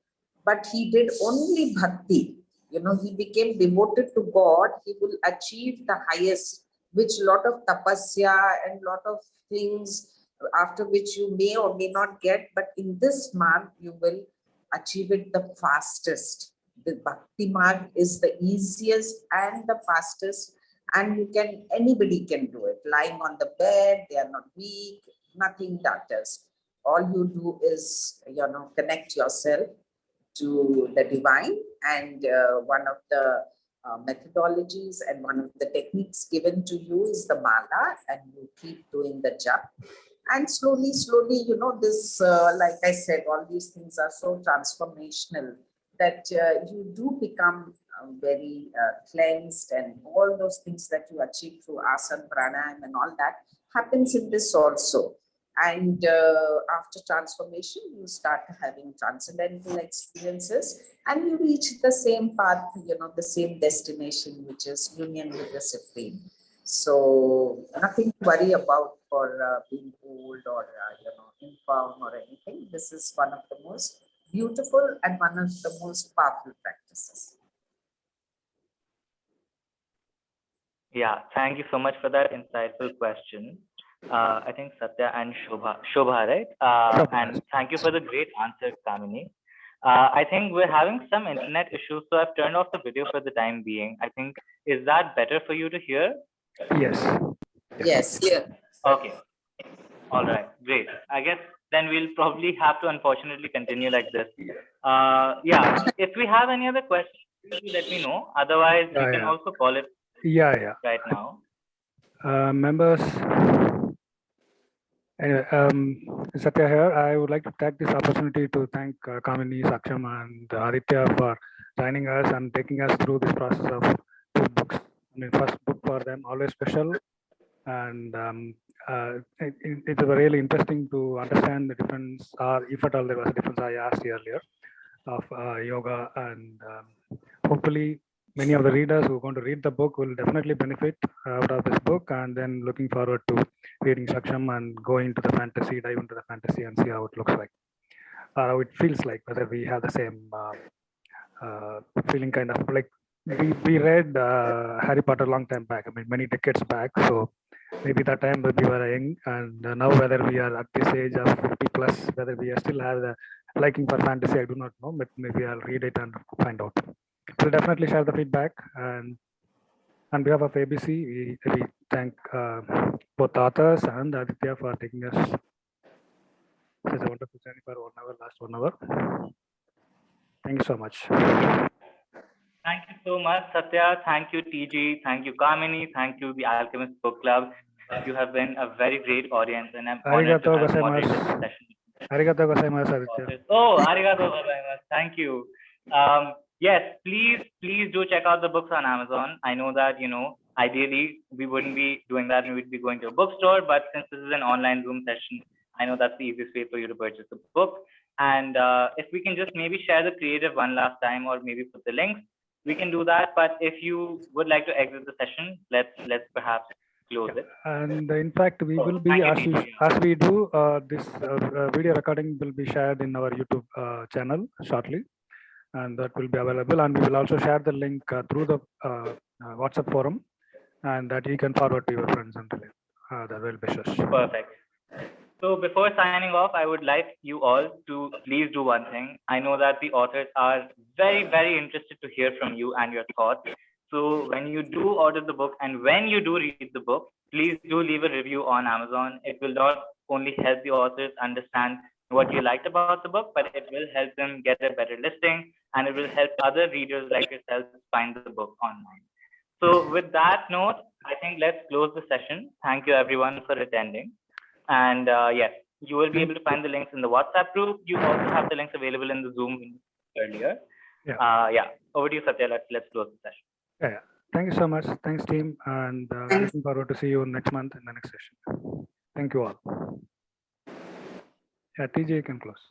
but he did only bhakti, he became devoted to God, he will achieve the highest, which lot of tapasya and lot of things after which you may or may not get, but in this mark you will achieve it the fastest. The bhakti mark is the easiest and the fastest, and anybody can do it. Lying on the bed, they are not weak, nothing matters. All you do is, connect yourself to the divine, and one of the methodologies and one of the techniques given to you is the mala, and you keep doing the jap. And slowly, this, like I said, all these things are so transformational that you do become very cleansed, and all those things that you achieve through asana, pranayam and all that happens in this also. And after transformation, you start having transcendental experiences and you reach the same path, the same destination, which is union with the Supreme. So nothing to worry about for being old or, infirm or anything. This is one of the most beautiful and one of the most powerful practices. Yeah, thank you so much for that insightful question. I think Satya and Shobha, right? And thank you for the great answer, Kamini. I think we're having some internet issues, so I've turned off the video for the time being. I think, is that better for you to hear? Yes. Yes. Yeah. Okay. All right, great. I guess then we'll probably have to unfortunately continue like this. Yeah, if we have any other questions, please let me know. Otherwise, you can also call it right now. Members, anyway, Satya here. I would like to take this opportunity to thank Kamini, Saksham and Aditya for joining us and taking us through this process of 2 books. I mean, first book for them, always special. And it was really interesting to understand the difference, or if at all there was a difference I asked earlier, of yoga. And hopefully many of the readers who are going to read the book will definitely benefit out of this book, and then looking forward to reading Saksham and going to the fantasy, dive into the fantasy and see how it looks like, or how it feels like, whether we have the same feeling, kind of like we read Harry Potter a long time back, I mean many decades back, so maybe that time we were young, and now whether we are at this age of 50 plus, whether we still have the liking for fantasy, I do not know, but maybe I'll read it and find out. We'll definitely share the feedback. And on behalf of ABC, we thank both authors and Aditya for taking us such a wonderful journey for 1 hour, last 1 hour. Thank you so much. Thank you so much, Satya. Thank you, TG. Thank you, Kamini. Thank you, the Alchemist Book Club. You have been a very great audience, and I'm honored to have moderated this session. Arigato gozaimasu, Aditya. Oh, arigato gozaimasu. Thank you. Yes, please do check out the books on Amazon. I know that, ideally we wouldn't be doing that, and we'd be going to a bookstore, but since this is an online Zoom session, I know that's the easiest way for you to purchase the book. And if we can just maybe share the creative one last time, or maybe put the links, we can do that. But if you would like to exit the session, let's perhaps close it. And in fact, we will be, as we do, this video recording will be shared in our YouTube channel shortly, and that will be available. And we will also share the link through the WhatsApp forum, and that you can forward to your friends and the well-wishers. Perfect. So before signing off, I would like you all to please do one thing. I know that the authors are very, very interested to hear from you and your thoughts. So when you do order the book and when you do read the book, please do leave a review on Amazon. It will not only help the authors understand what you liked about the book, but it will help them get a better listing, and it will help other readers like yourselves find the book online. So with that note, I think let's close the session. Thank you everyone for attending. And yes, You will be able to find the links in the WhatsApp group. You also have the links available in the Zoom earlier. Yeah. Over to you, Satya. Let's close the session. Yeah. Thank you so much. Thanks, team. And looking forward to see you next month in the next session. Thank you all. Yeah, TJ, you can close.